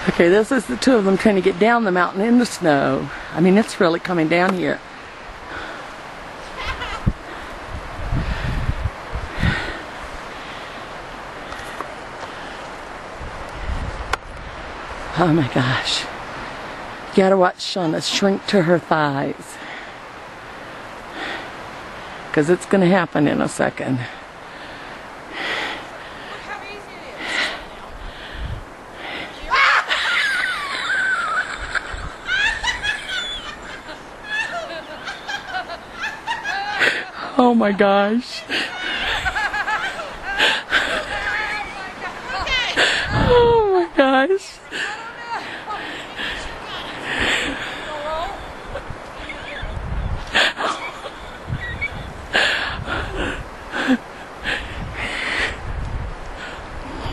Okay, this is the two of them trying to get down the mountain in the snow. I mean, it's really coming down here. Oh my gosh. You gotta watch Shawna shrink to her thighs. Because it's gonna happen in a second. Oh my gosh. Oh my gosh.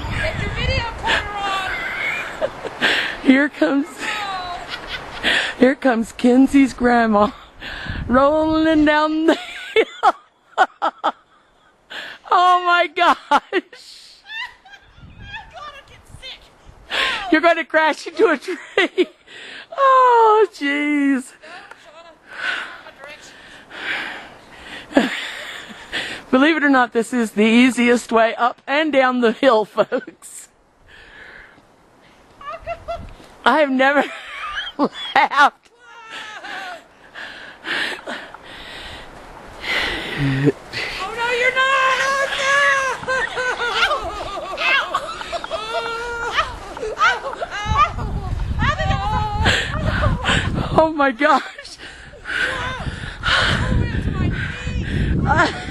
Get your video camera on. Here comes Kenzie's grandma rolling down the hill. Oh my gosh. You're going to crash into a tree. Oh jeez. Believe it or not, this is the easiest way up and down the hill, folks. I have never laughed. Oh no, you're not! Oh my gosh. Oh, it's my knee.